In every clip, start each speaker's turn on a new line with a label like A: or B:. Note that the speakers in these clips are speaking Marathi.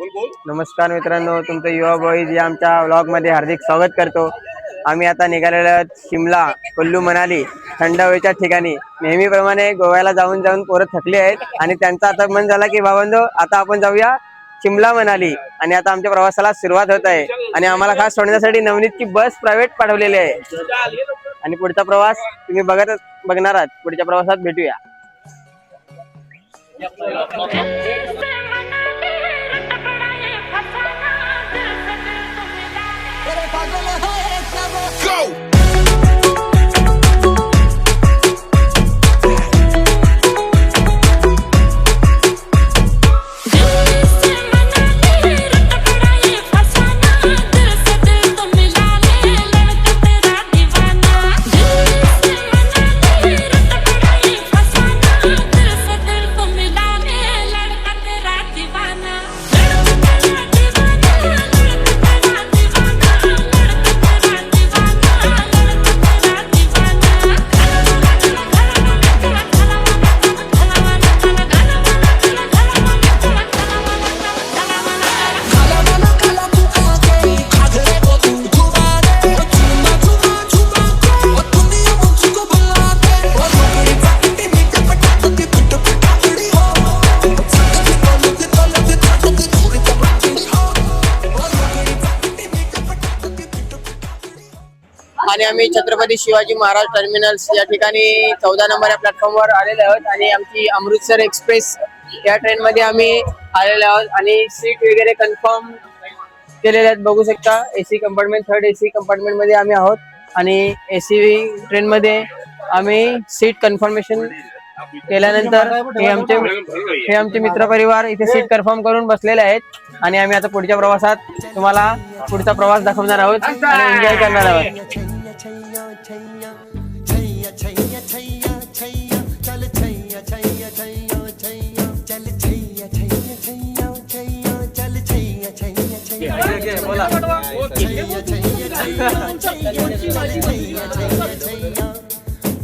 A: नमस्कार मित्रांनो, तुमचं युवा बॉईज या आमच्या व्लॉग मध्ये हार्दिक स्वागत करतो। आम्ही आता निघालेलो आहोत शिमला, कुल्लू मनाली थंड हवेच्या ठिकाणी। नेहमीप्रमाणे गोव्याला जाऊन जाऊन पोरं थकले आहेत आणि त्यांचा आता मन झाला की बाबांनो आता आपण जाऊया शिमला मनाली। आणि आता आमच्या प्रवासाला सुरुवात होत आहे आणि आम्हाला खास सोडण्यासाठी नवनीतची बस प्रायव्हेट पाठवलेली आहे आणि पुढचा प्रवास तुम्ही बघणार आहात। पुढच्या प्रवासात भेटूया।
B: Go!
A: आणि आम्ही छत्रपती शिवाजी महाराज टर्मिनल्स या ठिकाणी 14 नंबर या प्लॅटफॉर्मवर आलेलो आहोत आणि आमची अमृतसर एक्सप्रेस या ट्रेन मध्ये आम्ही आलेलो आहोत आणि सीट वगैरे कन्फर्म केलेले आहेत। बघू शकता AC compartment, third AC compartment मध्ये आम्ही आहोत आणि एसी ट्रेन मध्ये आम्ही सीट कन्फर्मेशन केल्यानंतर हे आमचे मित्र परिवार इथे सीट कन्फर्म करून बसलेले आहेत आणि आम्ही आता पुढच्या प्रवासात तुम्हाला पुढचा प्रवास दाखवणार आहोत आणि एन्जॉय करणार आहोत।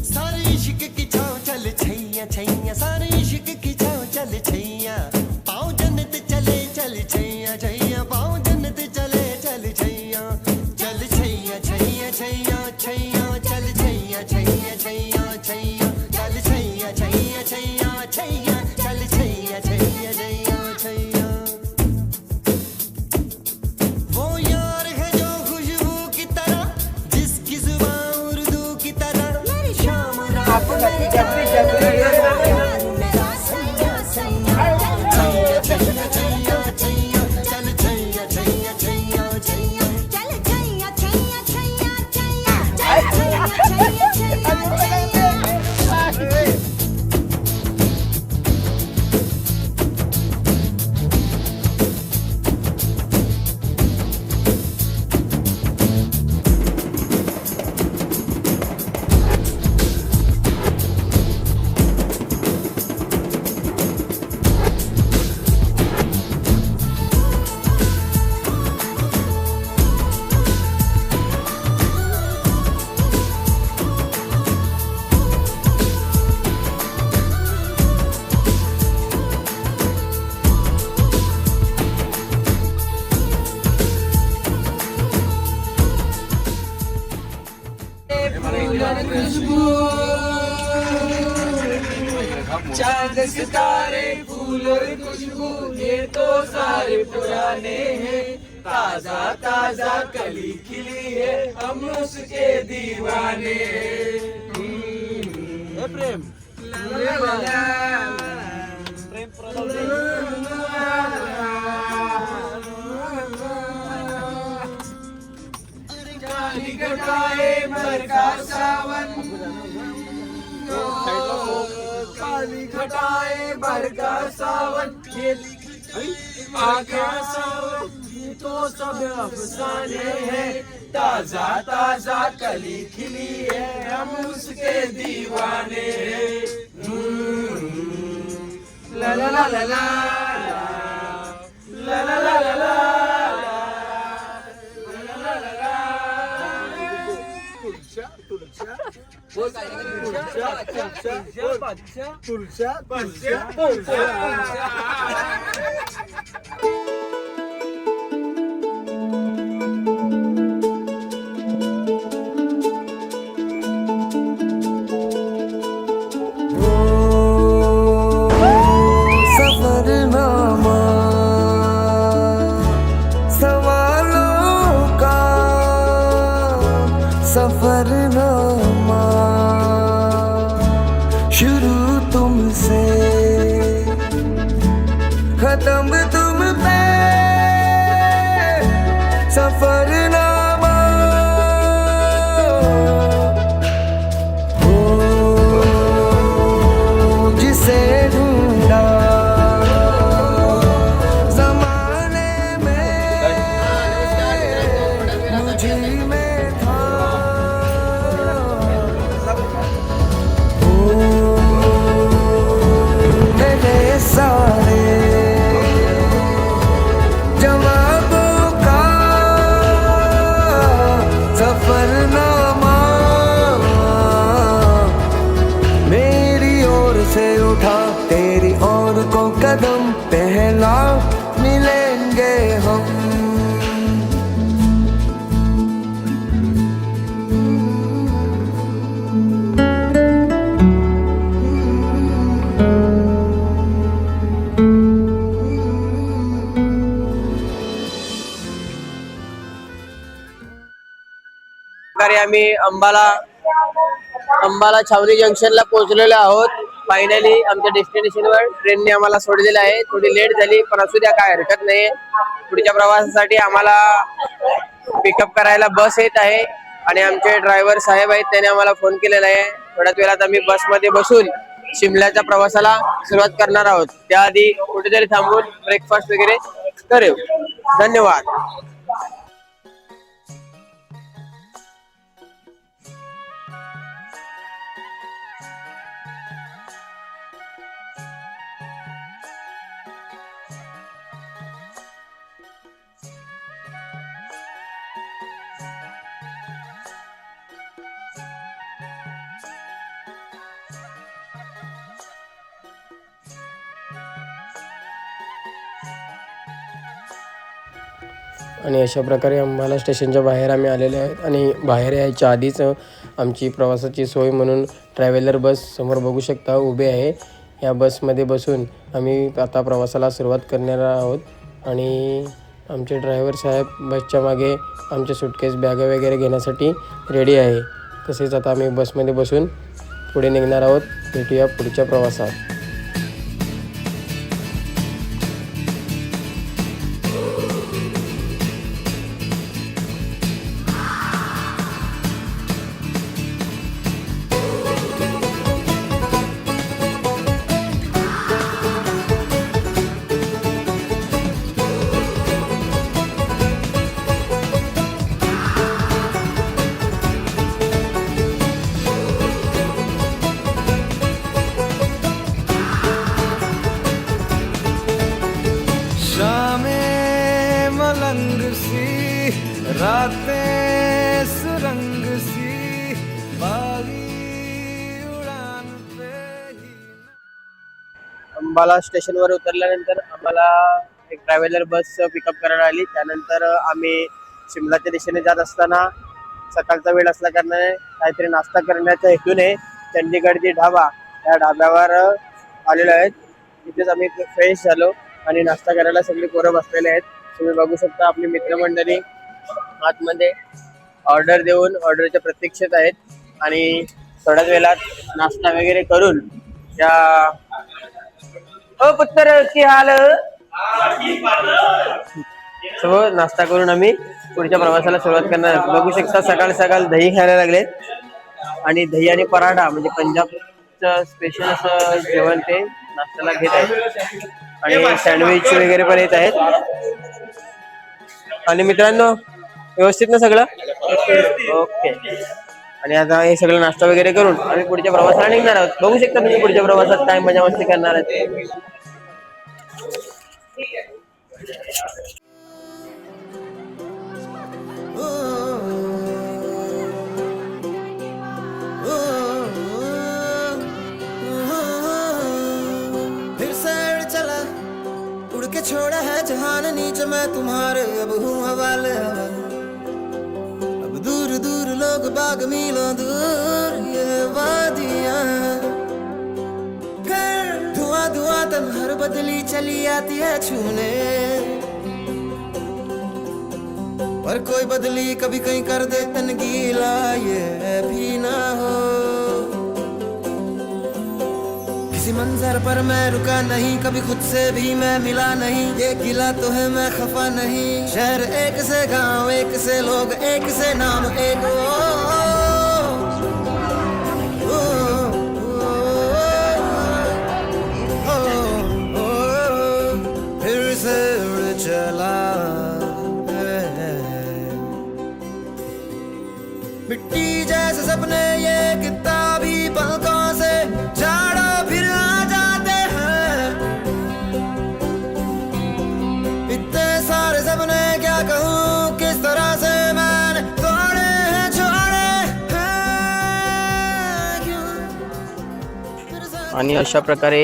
C: सारे इश्क की छाव चल छैया छैया, सारे इश्क की छाव चल छैया, पाँव जन्नत चले चल छैया छैया, पाँव जन्नत चले चल छैया, चल छैया छैया छैया छैया, चल छैया छैया छैया छैया, चल छैया छैया छैया छैया, चल छैया छैया छैया छैया। वो यार है जो खुशबू की तरह, जिसकी जुबान उर्दू की तरह, मेरी शाम रात मेरी
D: चांद सितारे फूल और खुशबू ये तो सारे पुराने हैं, ताजा ताजा कली खिली है हम उसके दीवाने हैं। प्रेम काली घटाए बरखा सावन, काली घटाए बरखा सावन, आका सावन ये तो सब अफसाने हैं, ताजा ताजा कली खिली है हम उसके दीवाने हैं। ला ला ला ला ला ला ला ला ला ला तुलसा
C: सफरनामा हो जिसे ढूंढा जमाने में मुझे में था हो मेरे सारे जवाबों का सफरनामा मेरी ओर से उठा तेरी ओर को कदम पहला मिलेंगे हम
A: प्रकारे आम्ही अंबाला छावणी जंक्शनला पोहोचलेलो आहोत. फायनली आमच्या डेस्टिनेशनवर ट्रेनने आम्हाला सोडलेलं आहे. थोडी लेट झाली पण असू द्या, काय हरकत नाही. पुढच्या प्रवासासाठी आम्हाला पिकअप करायला बस येत आहे आणि आमचे ड्रायव्हर साहेब आहेत, त्याने आम्हाला फोन केलेला आहे. थोड्याच वेळात आम्ही बसमध्ये बसून शिमल्याच्या प्रवासाला सुरुवात करणार आहोत. त्याआधी कुठेतरी थांबून ब्रेकफास्ट वगैरे करू. धन्यवाद. आणि अशा प्रकारे अंबाला स्टेशनच्या बाहेर आम्ही आलेलो आहोत. आणि बाहेर यायच्या आधीच आमची प्रवासाची सोय म्हणून ट्रॅव्हलर बस समोर बघू शकता उभी आहे. या बसमध्ये बसून आम्ही आता प्रवासाला सुरुवात करणार आहोत. आणि आमचे ड्रायव्हर साहेब बसच्या मागे आमचे सुटकेस बॅगा वगैरे घेण्यासाठी रेडी आहे. तसेच आता आम्ही बसमध्ये बसून पुढे निघणार आहोत. भेटूया पुढच्या प्रवासात.
C: शामें मलंग सी रातें सुरंग सी बागी उड़ान पे ही
A: अंबाला स्टेशनवर उतरल्यानंतर आम्हाला एक ट्रॅव्हलर बस पिकअप करायला आली. त्यानंतर आम्ही शिमलाच्या दिशेने जात असताना सकाळचा वेळ असल्या कारणाने काहीतरी नाश्ता करण्याच्या हेतूने चंदीगडची ढाबा या ढाब्यावर आलेलो आहेत. तिथेच आम्ही फ्रेश झालो आणि नाश्ता करायला सगळे पोरं बसलेले आहेत. तुम्ही बघू शकता आपली मित्रमंडळी आतमध्ये ऑर्डर देऊन ऑर्डरच्या प्रतीक्षेत आहेत. आणि थोड्याच वेळात नाश्ता वगैरे करून या पुत्र की हाल सर्व नाश्ता करून आम्ही पुढच्या प्रवासाला सुरुवात करणार आहोत. बघू शकता सकाळ सकाळ दही खायला लागले आणि दही आणि पराठा म्हणजे पंजाबचं स्पेशल असं जेवण ते नाश्त्याला घेत आहेत. आणि सँडविच वगैरे पण येत आहेत. आणि मित्रांनो व्यवस्थित ना सगळं ओके. आणि आता हे सगळं नाश्ता वगैरे करून आम्ही पुढच्या प्रवासाला निघणार आहोत. बघू शकता तुम्ही पुढच्या प्रवासात काय मजा मस्ती करणार आहेत.
C: फिर साइड चला उड़ के छोड़ा है जहान नीचे मैं तुम्हारे अब हूँ हवाले अब दूर दूर लोग बाग मीलों दूर ये वादियाँ फिर धुआं धुआं तन्हर बदली चली आती है छूने पर कोई बदली कभी कहीं कर दे तन गीला ये भी ना हो किसी मंजर पर मैं रुका नहीं, कभी खुद से भी मैं मिला नहीं, ये गिला तो है मैं खफा नहीं। शहर एक से गांव एक से लोग एक से नाम एक फिर से उड़ चला मिट्टी जैसे सपने ये किताबी पलकों से झाड़ो फिर आ जाते हैं। इतने सारे सपने क्या कहूँ किस तरह से मैंने तोड़े हैं छोड़े हैं क्यों।
A: आणि अशा प्रकारे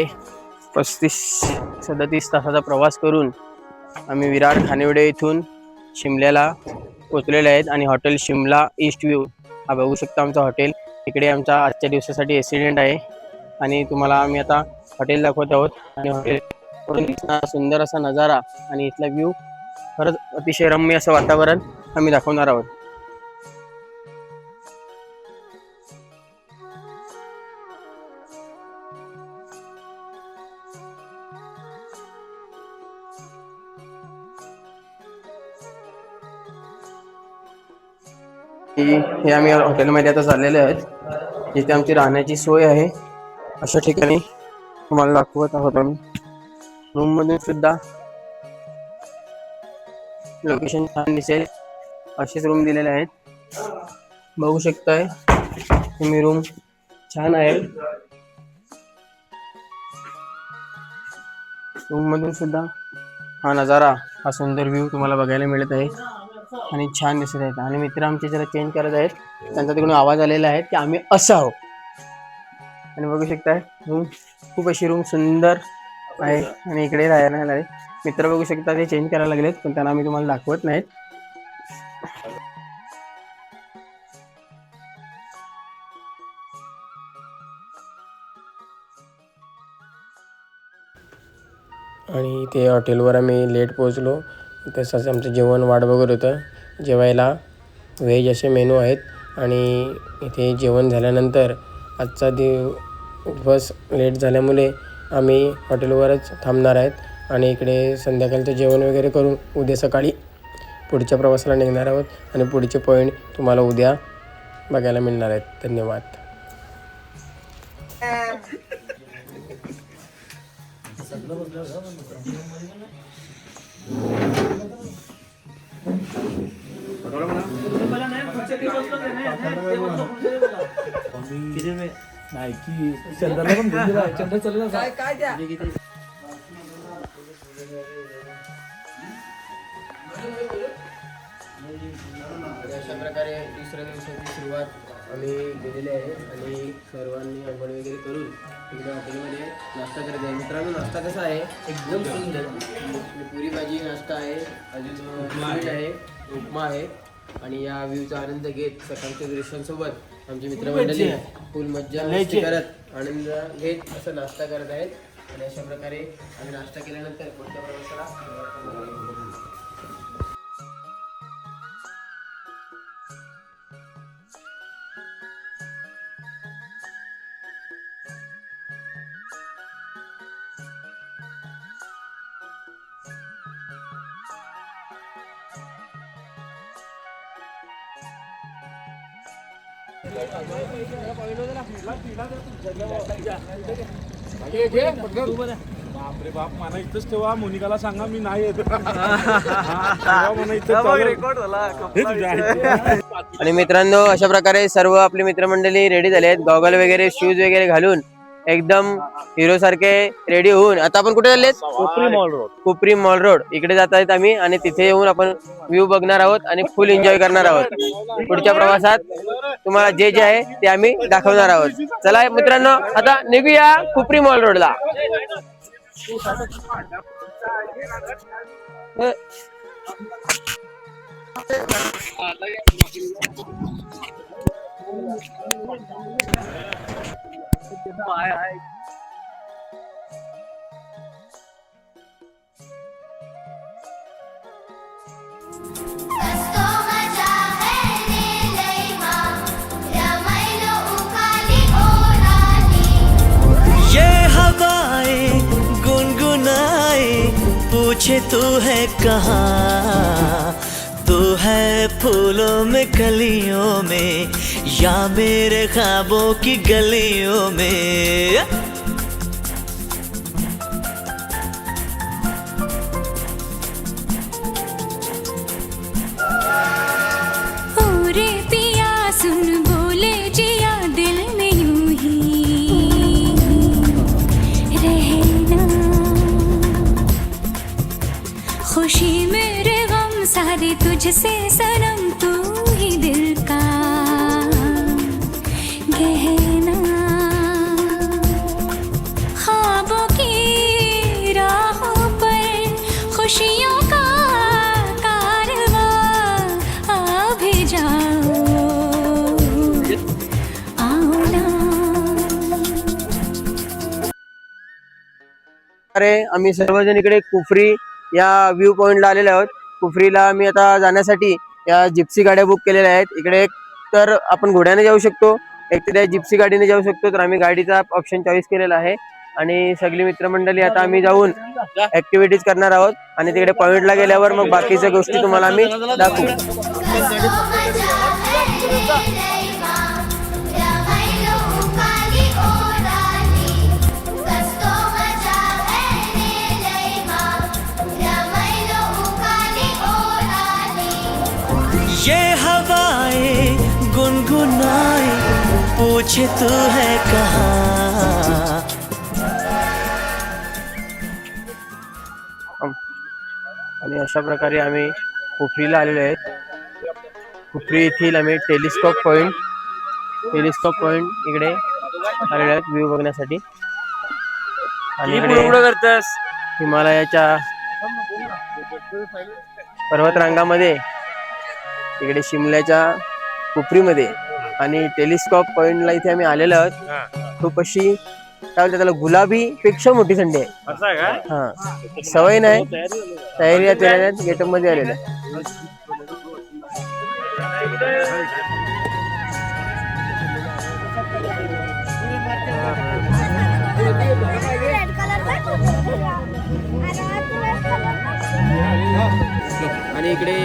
A: 35-37 तासाचा प्रवास करून आम्ही विरार खानिवडे इथून शिमल्याला पोचलेले आहेत आणि हॉटेल शिमला ईस्ट व्ह्यू हा बघू शकता आमचा हॉटेल। इकडे आमचा आजच्या दिवसासाठी रेसिडेंट आहे आणि तुम्हाला आम्ही आता हॉटेल दाखवत आहोत आणि हॉटेल सुंदर असा नजारा आणि इथला व्ह्यू खरंच अतिशय रम्य असं वातावरण आम्ही दाखवणार आहोत। हे आम्ही हॉटेलमध्ये आता चाललेले आहेत, जिथे आमची राहण्याची सोय आहे। अशा ठिकाणी तुम्हाला दाखवत आहोत आम्ही। रूम मध्ये सुद्धा लोकेशन छान दिसेल असेच रूम दिलेले आहेत, बघू शकताय तुम्ही। रूम छान आहे, रूम मधून सुद्धा हा नजारा हा सुंदर व्ह्यू तुम्हाला बघायला मिळत आहे आणि छान दिसत आहेत। आणि मित्र आमचे जरा चेंज करत आहेत, त्यांचा तिकडून आवाज आलेला आहे की आम्ही असं आहोत। आणि बघू शकताय रूम खूप अशी रूम सुंदर आहे आणि इकडे राहायला आहे मित्र बघू शकता ते चेंज करायला लागलेत, पण त्यांना आम्ही तुम्हाला दाखवत नाहीत। आणि ते हॉटेलवर आम्ही लेट पोहोचलो, तसंच आमचं जेवण वाट बघत होतं। जेवायला व्हेज असे मेनू आहेत आणि इथे जेवण झाल्यानंतर आजचा दिवस लेट झाल्यामुळे आम्ही हॉटेलवरच थांबणार आहेत आणि इकडे संध्याकाळचं जेवण वगैरे करून उद्या सकाळी पुढच्या प्रवासाला निघणार आहोत आणि पुढचे पॉईंट तुम्हाला उद्या बघायला मिळणार आहेत। धन्यवाद। अशा प्रकारे दुसऱ्या दिवसाची सुरुवात आम्ही केलेली आहे आणि सर्वांनी आंघोळ वगैरे करून इकडे हॉटेलमध्ये नाश्ता करत आहे। मित्रांनो नाश्ता कसा आहे? एकदम सुंदर, पुरी भाजी नाश्ता आहे, अजून स्वीट आहे, उपमा आहे आणि या व्ह्यूचा आनंद घेत सकाळच्या दृश्यांसोबत आमची मित्रमंडळी फुल मज्जा मस्ती करत आनंद घेत असं नाश्ता करत आहेत। आणि अशा प्रकारे आम्ही नाश्ता केल्यानंतर पुढच्या प्रवासाला
B: बापरे बाप, मला इथंच ठेवा, मोनिकाला सांगा मी नाही येत।
A: आणि मित्रांनो अशा प्रकारे सर्व आपली मित्रमंडळी रेडी झाले आहेत, गॉगल वगैरे शूज वगैरे घालून एकदम हिरो सारखे रेडी होऊन आता आपण कुठे चाललेत? कोपरी मॉल रोड इकडे जात आहेत आम्ही आणि तिथे येऊन आपण व्ह्यू बघणार आहोत आणि फुल एन्जॉय करणार आहोत। पुढच्या प्रवासात तुम्हाला जे जे आहे ते आम्ही दाखवणार आहोत। चला मित्रांनो आता निघूया कोपरी मॉल रोडला।
C: ये हवा पूछे तू है कहाँ, तू है फूलों में कलियों में या मेरे ख्वाबों की गलियों में।
E: रे पिया सुन बोले जिया दिल में यूं ही रहना, खुशी मेरे गम सारे तुझसे सनम, तू ही दिल का गहना। ख्वाबों की राहों पर खुशियों का
A: अरे आम्ही सर्वजण इकडे कुफरी या व्ह्यू पॉइंटला आलेलो आहोत. कुफरीला आम्ही आता जाण्यासाठी या जिप्सी गाड्या बुक केलेल्या आहेत. इकडे एक तर आपण घोड्याने जाऊ शकतो, एक तर त्या जिप्सी गाडीने जाऊ शकतो. तर आम्ही गाडीचा ऑप्शन चॉईस केलेला आहे आणि सगळी मित्रमंडळी आता आम्ही जाऊन ऍक्टिव्हिटीज करणार आहोत आणि तिकडे पॉइंटला गेल्यावर मग बाकीच्या गोष्टी तुम्हाला आम्ही दाखवू.
C: ये हवाएं गुनगुनाए पूछे तू है कहाँ.
A: आणि अशा प्रकारे आम्ही कुफरीला आलेलो आहेत. कुफरी येथील आम्ही टेलिस्कोप पॉइंट इकडे आलेलो आहेत व्ह्यू बघण्यासाठी. आणि इकडे हिमालयाच्या पर्वतरांगामध्ये इकडे शिमल्याच्या कुफरीमध्ये आणि टेलिस्कोप पॉइंटला इथे आम्ही आलेलो आहोत. खूप अशी काय बोलतात त्याला गुलाबी पेक्षा मोठी थंडी आहे. हा सवय नाही, तयारी गेटअप मध्ये आलेलं आहे. आणि इकडे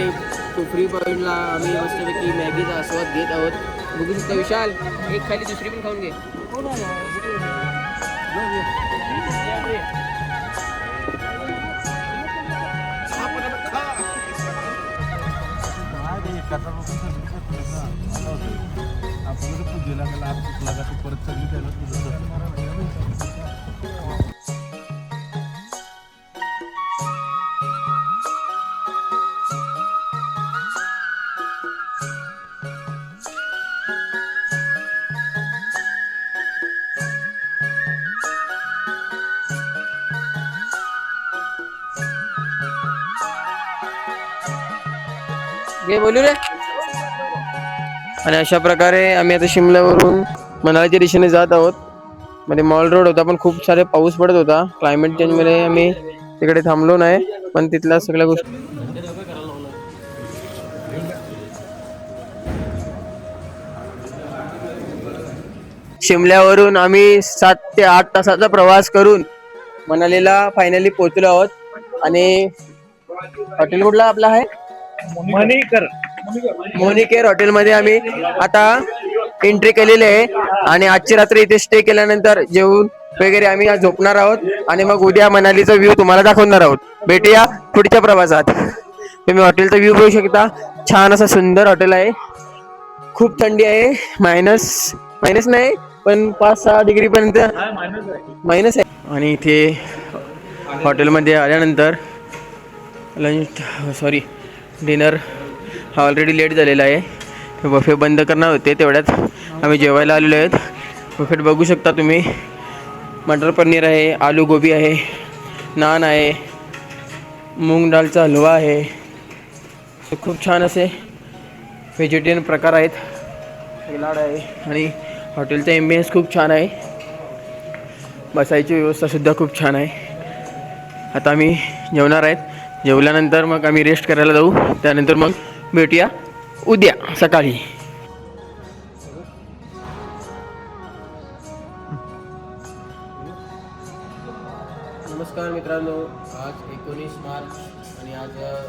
A: कुफरी पॉइंटला आम्ही मस्तपैकी मॅगीचा आस्वाद घेत आहोत. बघू शकता विशाल, एक खाली दुसरी पण खाऊन घे. बोलू रे. आणि अशा प्रकारे आम्ही आता शिमल्यावरून मनालीच्या दिशेने जात आहोत. मध्ये मॉल रोड होता पण खूप सारे पाऊस पडत होता. क्लायमेट चेंज मध्ये आम्ही तिकडे थांबलो नाही, पण तिथल्या सगळ्या गोष्टी शिमल्यावरून आम्ही 7 ते 8 तासाचा प्रवास करून मनालीला फायनली पोहोचलो आहोत. आणि हॉटेल कुठला आपला आहे? मोनिकेर हॉटेलमध्ये आम्ही आता एंट्री केलेली आहे. आणि आजची रात्री इथे स्टे केल्यानंतर जेवून वगैरे आम्ही आज झोपणार आहोत आणि मग उद्या मनालीचा व्ह्यू तुम्हाला दाखवणार आहोत. भेटूया पुढच्या प्रवासात. तुम्ही हॉटेलचा व्ह्यू बघू शकता. छान असं सुंदर हॉटेल आहे. खूप थंडी आहे, मायनस नाही पण 5-6 डिग्री पर्यंत मायनस आहे. आणि इथे हॉटेलमध्ये आल्यानंतर डिनर हा ऑलरेडी लेट झालेला आहे. बफे बंद करणार होते, तेवढ्यात आम्ही जेवायला आलेलो आहेत. बफेट बघू शकता तुम्ही. मटर पनीर आहे, आलू गोबी आहे, नान आहे, मूग डाळचा हलवा आहे. खूप छान असे व्हेजिटेरियन प्रकार आहेत. सलाड आहे आणि हॉटेलचा एम्बियन्स खूप छान आहे. बसायची व्यवस्थासुद्धा खूप छान आहे. आता आम्ही जेवणार आहेत. जेवल्यानंतर मग आम्ही रेस्ट करायला जाऊ. त्यानंतर मग भेटूया उद्या सकाळी. नमस्कार मित्रांनो, आज 19 मार्च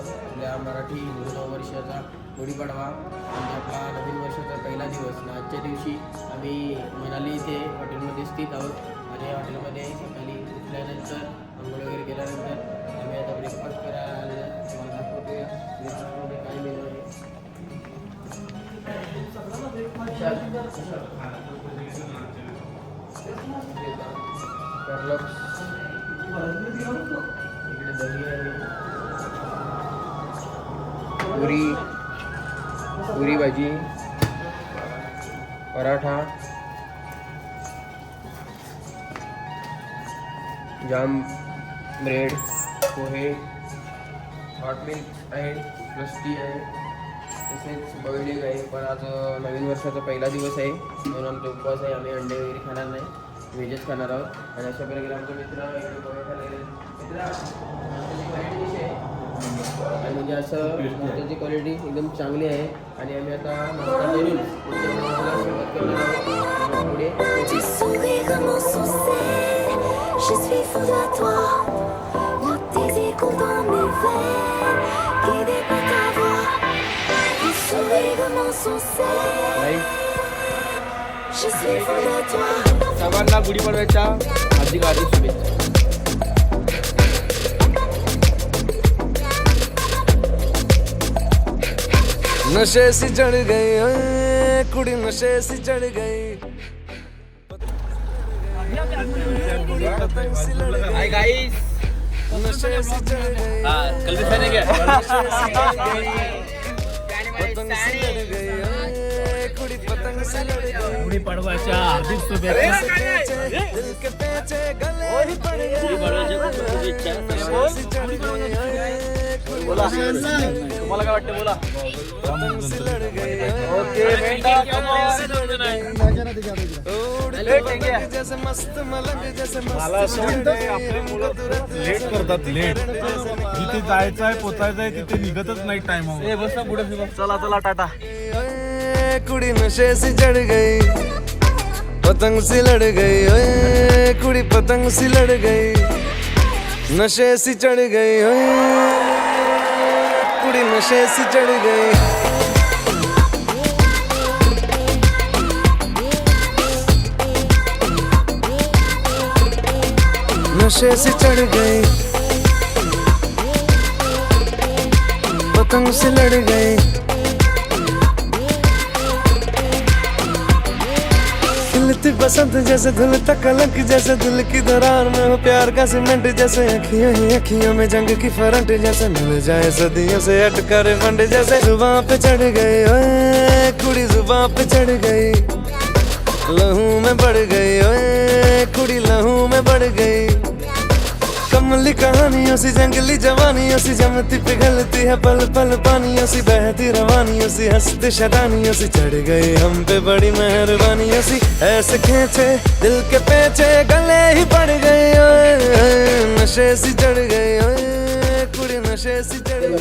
A: आपल्या मराठी हिंदू नववर्षाचा गुढीपाडवा म्हणजे आपला नवीन वर्षाचा पहिला दिवस. आणि आजच्या दिवशी आम्ही मनाली इथे हॉटेलमध्ये स्थित आहोत आणि हॉटेलमध्ये सकाळी उठल्यानंतर आंघोळ वगैरे केल्यानंतर आम्ही आता ब्रेकफास्ट करायला आलेलो आहे. तुम्हाला दाखवतोय ब्रेकफास्टमध्ये काय मेनू आहे. इकडे दही आहे, पुरी भाजी, पराठा, जाम, ब्रेड, पोहे, हॉट मिल्क आहे, प्लस टी आहे, तसेच बॉइल्ड एग आहे. पण आज नवीन वर्षाचा पहिला दिवस आहे म्हणून आमचा उपवास आहे. आम्ही अंडे वगैरे खाणार नाही, व्हेजच खाणार आहोत. आणि अशा प्रकारे आमचे मित्र इकडे पोहे खायला गेले. आणि म्हणजे असं त्याची क्वालिटी एकदम चांगली आहे. आणि आम्ही आता नाश्ता करून सुरुवात करणार आहोत. पुढे
E: Tu sourires m'encensaient, je suis fou de toi. Note tes échos dans mes veines, guidé par ta voix. Tu sourires m'encensaient, je suis fou de toi.
A: सर्वांना गुढीपाडव्याच्या हार्दिक हार्दिक शुभेच्छा.
D: नशे सी चढ़ गई ओए कुड़ी नशे सी चढ़ गई
A: हाय गाइस,
D: नशे सी चढ़ गई
A: कल भी फैन है क्या?
D: पतंग सी लड़ गई ओए कुड़ी पतंग सी लड़ गई
B: गुढीपाडव्याच्या हार्दिक शुभेच्छा.
D: दिल के पेचे गले ही पड़ गए सी चढ़ गई ओए
B: तुम्हाला काय वाटतं बोला.
D: पतंग सी लड़ गई जैसे मस्त मलंग जैसे
B: मला असं वाटतंय आपले मुलं लेट करतात. लेट जिथे जायचं आहे पोचायचं आहे तिथे निघतच नाही टाइम. चला चला टाटा.
D: कुड़ी नशे सी चढ़ गई पतंग सी लड़ गई ओए कुड़ी पतंग सी लड़ गई नशे सी चढ़ गई ओए कुड़ी नशे सी चढ़ गई नशे सी चढ़ गई पतंग से लड़ गई खिलती बसंत जैसे धुलता कलंक जैसे दिल की दरार में हो प्यार का सीमेंट जैसे अखियों ही अखियों में जंग की फरंट जैसे मिल जाए सदियों से अटकर फंड जैसे जुबां पे चढ़ गई ओए कुड़ी जुबां पे चढ़ गई लहू में बढ़ गई ओए कुड़ी लहू में बढ़ गई कमली कहानियों सी जंगली जवानियों सी जमती पिघलती है पल पल पानियों सी बहती रवानियों सी हंसती शैतानियों सी चढ़ गई हम पे बड़ी मेहरबानियों सी ऐसे खींचे दिल के पेचे गले ही पड़ गई ओए नशे सी चढ़ गई ओए कुड़ी नशे सी चढ़ गई.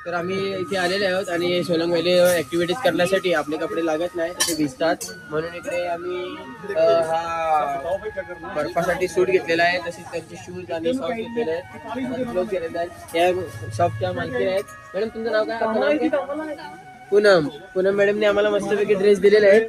A: तर आम्ही इथे आलेले आहोत आणि सोलंग व्हॅली ऍक्टिव्हिटीज करण्यासाठी आपले कपडे लागत नाही, ते भिजतात म्हणून इकडे आम्ही हा बर्फासाठी सूट घेतलेला आहे. तसेच त्यांचे शूज आणि सॉक्स घेतलेले आहेत, ग्लोव्ह घेतलेले आहेत. या शॉपच्या मालकी आहेत. मॅडम तुमचं नाव काय? आपलं नाव काय? पूनम मॅडमने आम्हाला मस्तपैकी ड्रेस दिलेले आहेत.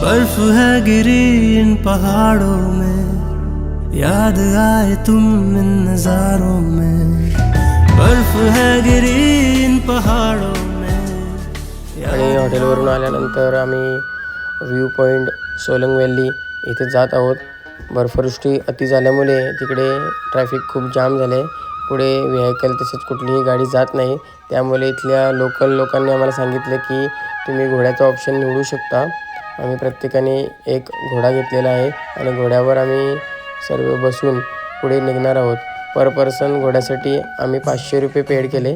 F: बर्फ है गिरी इन पहाड़ों में, याद आए तुम इन नजारों में. बर्फ है गिरी इन पहाड़ों में.
A: आणि हॉटेलवरून आल्यानंतर आम्ही व्ह्यू पॉईंट सोलंग व्हॅली इथे जात आहोत. बर्फवृष्टी अति झाल्यामुळे तिकडे ट्रॅफिक खूप जाम झाले. पुढे व्हेकल तसेच कुठलीही गाडी जात नाही. त्यामुळे इथल्या लोकल लोकांनी आम्हाला सांगितलं की तुम्ही घोड्याचा ऑप्शन निवडू शकता. आम्ही प्रत्येकाने एक घोडा घेतलेला आहे आणि घोड्यावर आम्ही सर्व बसून पुढे निघणार आहोत. पर पर्सन घोड्यासाठी आम्ही 500 रुपये पेड केले.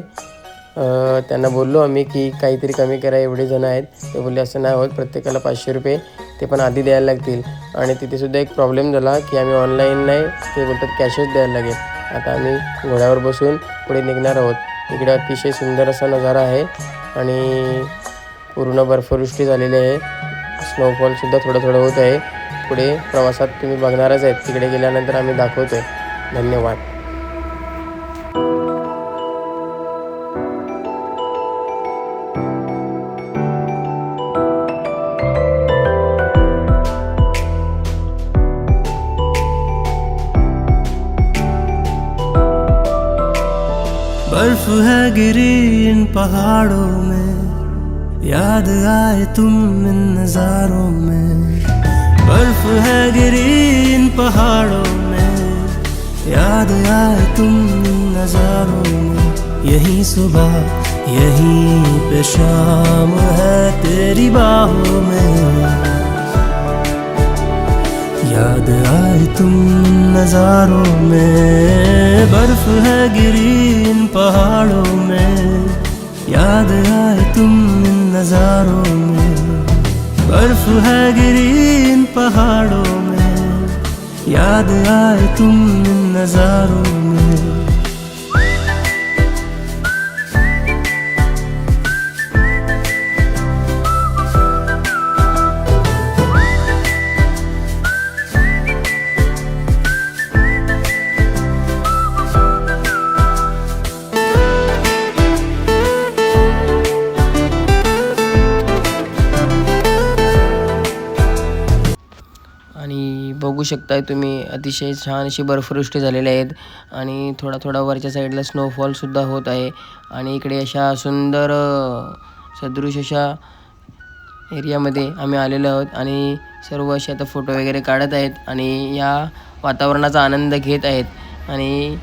A: त्यांना बोललो आम्ही की काहीतरी कमी करा, एवढे जण आहेत. ते बोलले असं नाही होत, प्रत्येकाला 500 रुपये ते पण आधी द्यायला लागतील. आणि तिथेसुद्धा एक प्रॉब्लेम झाला की आम्ही ऑनलाईन नाही, ते बोलतात कॅशच द्यायला लागेल. आता आम्ही घोड्यावर बसून पुढे निघणार आहोत. इकडे अतिशय सुंदर असा नजारा आहे आणि पूर्ण बर्फवृष्टी झालेली आहे. स्नोफॉलसुद्धा थोडं थोडं होत आहे. पुढे प्रवासात तुम्ही बघणारच आहेत, तिकडे गेल्यानंतर आम्ही दाखवतो आहे. धन्यवाद.
F: बर्फ है गिरी इन पहाड़ों में, याद आए तुम इन नजारों में. बर्फ है गिरी इन पहाड़ों में, याद आए तुम इन नजारों में. यही सुबह यहीं पे शाम है तेरी बाहों में, याद आए तुम नजारों में. बर्फ है गिरी इन पहाड़ों में, याद आए तुम इन नजारों में. बर्फ है गिरी इन पहाड़ों में, याद आए तुम इन नजारों में.
A: आणि बघू शकताय तुम्ही अतिशय छान अशी बर्फवृष्टी झालेली आहेत आणि थोडा थोडा वरच्या साईडला स्नोफॉलसुद्धा होत आहे. आणि इकडे अशा सुंदर सदृश अशा एरियामध्ये आम्ही आलेलो आहोत आणि सर्व असे आता फोटो वगैरे काढत आहेत आणि या वातावरणाचा आनंद घेत आहेत. आणि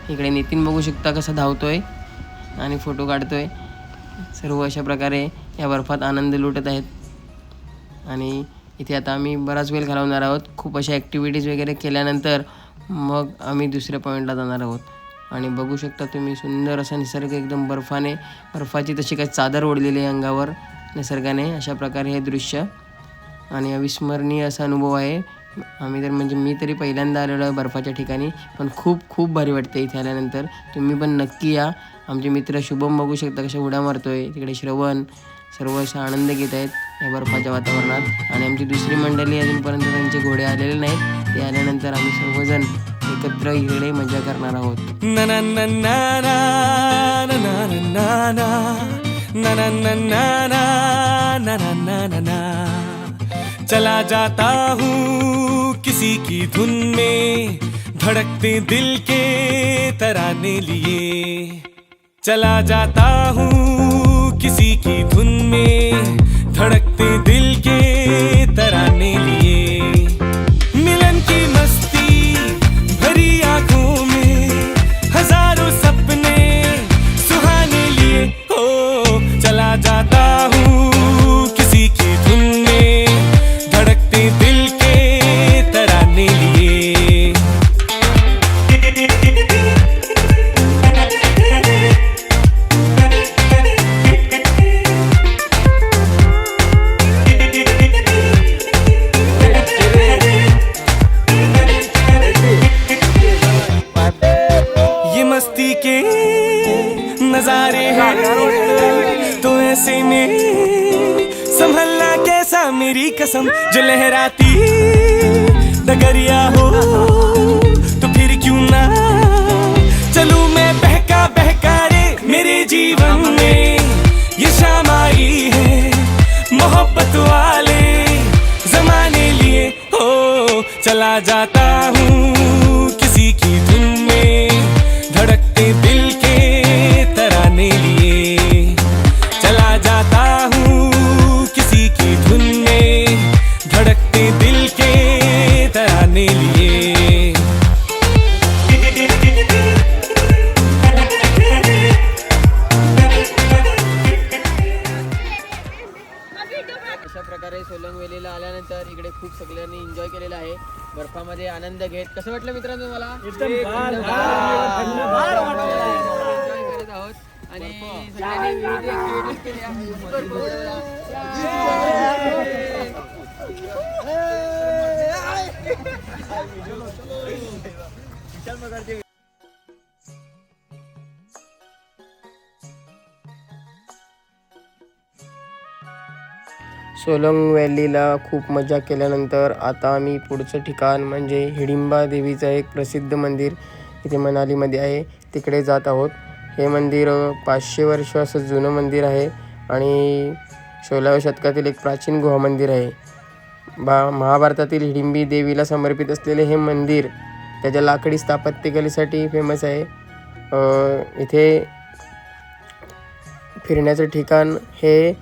A: इकडे नितीन बघू शकता कसा धावतोय आणि फोटो काढतोय. सर्व अशा प्रकारे या बर्फात आनंद लुटत आहेत. आणि इथे आता आम्ही बराच वेळ घालवणार आहोत. खूप अशा ॲक्टिव्हिटीज वगैरे केल्यानंतर मग आम्ही दुसऱ्या पॉईंटला जाणार आहोत. आणि बघू शकता तुम्ही सुंदर असा निसर्ग, एकदम बर्फाची तशी काही चादर ओढलेली आहे अंगावर निसर्गाने. अशा प्रकारे हे दृश्य आणि अविस्मरणीय असा अनुभव आहे. आम्ही तर म्हणजे मी तरी पहिल्यांदा आलेलो आहे बर्फाच्या ठिकाणी, पण खूप खूप भारी वाटते इथे आल्यानंतर. तुम्ही पण नक्की या. आमचे मित्र शुभम बघू शकता कशा उड्या मारतोय, तिकडे श्रवण, सर्व असा आनंद घेत आहेत या बर्फाच्या वातावरणात. आणि आमची दुसरी मंडळी अजूनपर्यंत त्यांचे घोडे आलेले नाहीत. ते आल्यानंतर आम्ही सर्वजण एकत्र इकडे मजा करणार आहोत.
F: ना ना ना ना ना ना ना ना ना ना ना ना ना ना ना ना. चला जाता हूँ किसी की धुन में, धड़कते दिल के तराने लिए. चला जाता हूँ किसी की धुन में, धड़कते दिल के तराने लिए. मिलन की मस्ती भरी आँखों में, हजारों सपने सुहाने लिए. हो चला जाता हूँ किसी की धुन में, धड़कते दिल के तराने लिए. मस्ती के नजारे हैं तो ऐसे में संभलना कैसा, मेरी कसम. जो लहराती डगरिया हो तो फिर क्यों ना चलूं मैं बहका बहका रे. मेरे जीवन में ये शाम आई है मोहब्बत वाले जमाने लिए. हो चला जाता हूँ किसी की धुन में, धड़कते दिल के तराने लिए. चला जाता हूँ किसी की धुन में, धड़कते दिल के तराने लिए.
A: अशा प्रकारे सोलंग वेलीला आल्यानंतर इकडे खूप सगळ्यांनी एन्जॉय केलेला आहे. बर्फामध्ये कसं वाटलं मित्रांनो मला
F: एकदम
A: Enjoy करत आहोत आणि सगळ्यांनी विविध activities केल्या. सोलंग व्हॅलीला खूप मजा केल्यानंतर आता आम्ही पुढचं ठिकाण म्हणजे हिडिंबा देवीचं एक प्रसिद्ध मंदिर इथे मनालीमध्ये आहे तिकडे जात आहोत. हे मंदिर 500 वर्ष असं जुनं मंदिर आहे आणि 16व्या शतकातील एक प्राचीन गुहा मंदिर आहे. महाभारतातील हिडिंबी देवीला समर्पित असलेले हे मंदिर त्याच्या लाकडी स्थापत्यकलेसाठी फेमस आहे. इथे फिरण्याचं ठिकाण हे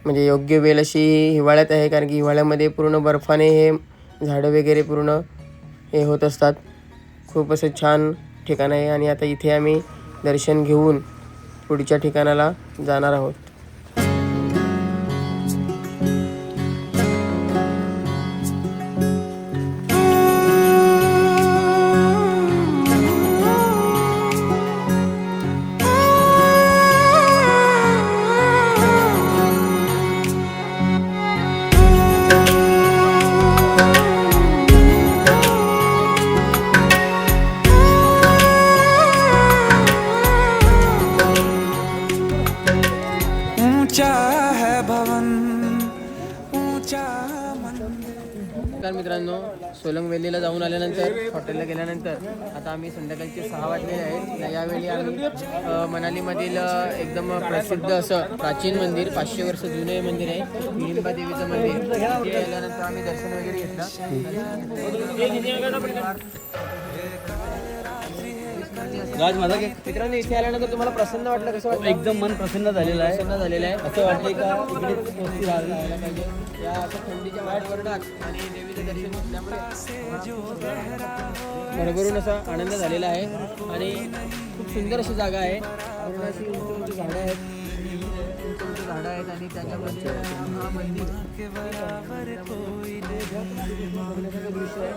A: म्हणजे योग्य वेळ अशी हिवाळ्यात आहे कारण की हिवाळ्यामध्ये पूर्ण बर्फाने हे झाडं वगैरे पूर्ण हे होत असतात. खूप असं छान ठिकाण आहे आणि आता इथे आम्ही दर्शन घेऊन पुढच्या ठिकाणाला जाणार आहोत. नमस्कार मित्रांनो, सोलंग व्हॅलीला जाऊन आल्यानंतर हॉटेलला गेल्यानंतर आता आम्ही संध्याकाळचे 6 वाजलेले आहेत. यावेळी आम्ही मनालीमधील एकदम प्रसिद्ध असं प्राचीन मंदिर 500 वर्ष जुने मंदिर आहे हिडिंबा देवीचं मंदिर. तिथे आल्यानंतर आम्ही दर्शन वगैरे घेतलं. मित्रांनो इथे आल्यानंतर तुम्हाला प्रसन्न वाटलं कसं वाटलं?
F: एकदम मन प्रसन्न झालेलं आहे.
A: प्रसन्न झालेलं आहे.
F: असं वाटतंय का इकडे वस्ती राहायला
A: पाहिजे या असं थंडीच्या वातावरणात आणि देवीचं दर्शन घेतल्यामुळे भरभरून असा आनंद झालेला आहे आणि खूप सुंदर अशी जागा आहे. पूर्ण अशी उंच उंच झाडं आहेत, उंच उंच झाडं आहेत आणि त्याच्यामध्ये हा मंदिर दृश्य आहे.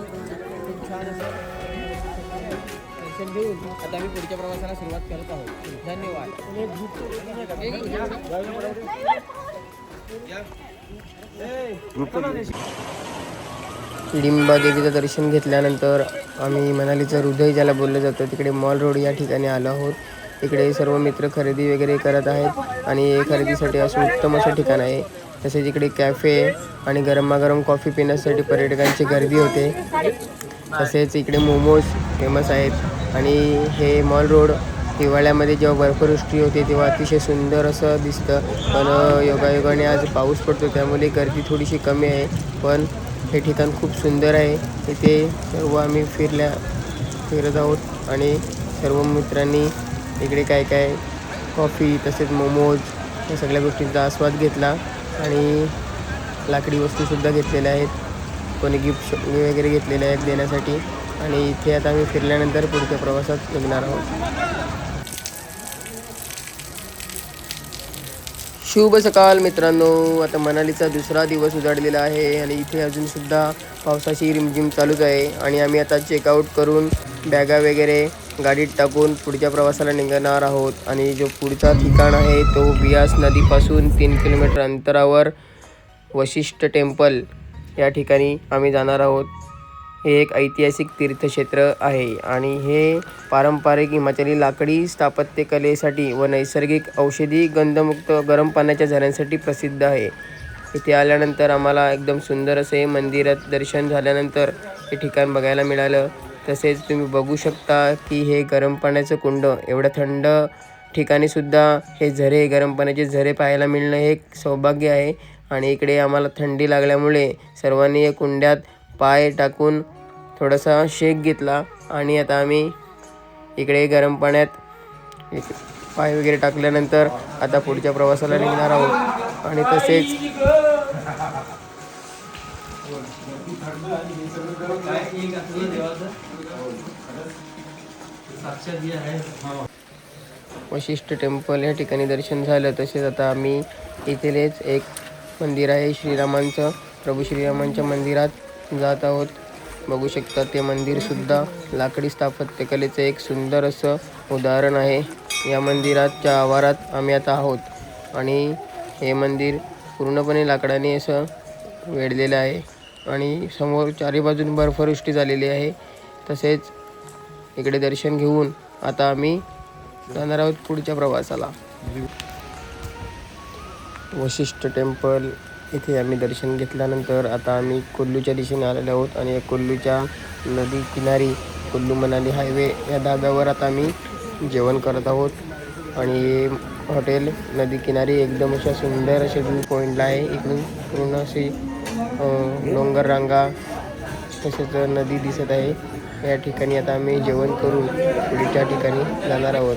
A: खूप छान असं दर्शन घेऊन आता आम्ही पुढच्या प्रवासाला सुरुवात करत आहोत. धन्यवाद. हिडिंबा देवीचं दर्शन घेतल्यानंतर आम्ही मनालीचं हृदय ज्याला बोललं जातं तिकडे मॉल रोड या ठिकाणी आलो आहोत. इकडे सर्व मित्र खरेदी वगैरे करत आहेत आणि खरेदीसाठी असं उत्तम असं ठिकाण आहे. तसेच इकडे कॅफे आणि गरमागरम कॉफी पिण्यासाठी पर्यटकांची गर्दी होते. तसेच इकडे मोमोज फेमस आहेत आणि हे मॉल रोड हिवाळ्यामध्ये जेव्हा बर्फवृष्टी होते तेव्हा अतिशय सुंदर असं दिसतं. पण योगायोगाने आज पाऊस पडतो त्यामुळे गर्दी थोडीशी कमी आहे. पण हे ठिकाण खूप सुंदर आहे. इथे सर्व आम्ही फिरत आहोत आणि सर्व मित्रांनी इकडे काय काय कॉफी तसेच मोमोज या सगळ्या गोष्टींचा आस्वाद घेतला आणि लाकडी वस्तूसुद्धा घेतलेल्या आहेत. कोणी गिफ्ट वगैरे घेतलेले आहेत देण्यासाठी आणि इथे आता आम्ही फिरल्यानंतर पुढच्या प्रवासात निघणार आहोत. शुभ सकाळ मित्रांनो, आता मनालीचा दुसरा दिवस उजाडलेला आहे आणि इथे अजूनसुद्धा पावसाची रिमझिम चालूच आहे आणि आम्ही आता चेकआउट करून बॅगा वगैरे गाडीत टाकून पुढच्या प्रवासाला निघणार आहोत. आणि जो पुढचा ठिकाण आहे तो बियास नदीपासून 3 किलोमीटर अंतरावर वशिष्ठ टेम्पल या ठिकाणी आम्ही जाणार आहोत. हे एक ऐतिहासिक तीर्थक्षेत्र आहे आणि हे पारंपरिक हिमाचली लाकडी स्थापत्यकलेसाठी व नैसर्गिक औषधी गंधमुक्त गरम पाण्याच्या झऱ्यांसाठी प्रसिद्ध आहे. इथे आल्यानंतर आम्हाला एकदम सुंदर असे मंदिरात दर्शन झाल्यानंतर हे ठिकाण बघायला मिळालं. तसेच तुम्ही बघू शकता की हे गरम पाण्याचं कुंड, एवढं थंड ठिकाणीसुद्धा हे झरे, गरम पाण्याचे झरे पाहायला मिळणं हे एक सौभाग्य आहे. आणि इकडे आम्हाला थंडी लागल्यामुळे सर्वांनी या कुंड्यात पाय टाकून थोडासा शेक घेतला आणि आता आम्ही इकडे गरम पाण्यात पाय वगैरे टाकल्यानंतर आता पुढच्या प्रवासाला निघणार आहोत. आणि तसेच वशिष्ठ टेम्पल या ठिकाणी दर्शन झालं. तसेच आता आम्ही इथलेच एक मंदिर आहे श्रीरामांचं, प्रभू श्रीरामांच्या मंदिरात जात आहोत. बघू शकता ते मंदिर सुद्धा लाकडी स्थापत्यकलेचं एक सुंदर असं उदाहरण आहे. या मंदिराच्या आवारात आम्ही आता आहोत आणि हे मंदिर पूर्णपणे लाकडाने असं वेढलेलं आहे आणि समोर चारी बाजून बर्फवृष्टी झालेली आहे. तसेच इकडे दर्शन घेऊन आता आम्ही जाणार आहोत पुढच्या प्रवासाला. वशिष्ठ टेम्पल इथे आम्ही दर्शन घेतल्यानंतर आता आम्ही कुल्लूच्या दिशेने आलेलो आहोत आणि कुल्लूच्या नदी किनारी कुल्लू मनाली हायवे या धाब्यावर आता आम्ही जेवण करत आहोत. आणि हे हॉटेल नदी किनारी एकदम अशा सुंदर असे व्ह्यू पॉईंटला आहे. इकडून पूर्ण अशी डोंगर रांगा तसेच नदी दिसत आहे. या ठिकाणी आता आम्ही जेवण करून पुढच्या ठिकाणी जाणार आहोत.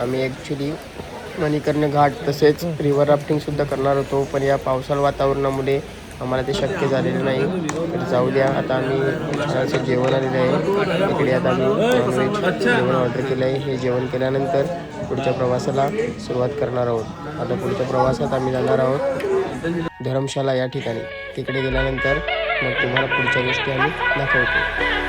A: आम्ही ॲक्च्युली मणिकर्ण घाट तसेच रिव्हर राफ्टिंगसुद्धा करणार होतो, पण या पावसाळ वातावरणामुळे आम्हाला ते शक्य झालेलं नाही. तर जाऊ द्या, आता आम्ही छानसे जेवण आलेलं आहे. इकडे आता आम्ही नॉनव्हेज जेवण ऑर्डर केलं आहे. हे जेवण केल्यानंतर पुढच्या प्रवासाला सुरुवात करणार आहोत. आता पुढच्या प्रवासात आम्ही जाणार आहोत धर्मशाला या ठिकाणी. तिकडे गेल्यानंतर मग तुम्हाला पुढच्या गोष्टी आम्ही दाखवतो.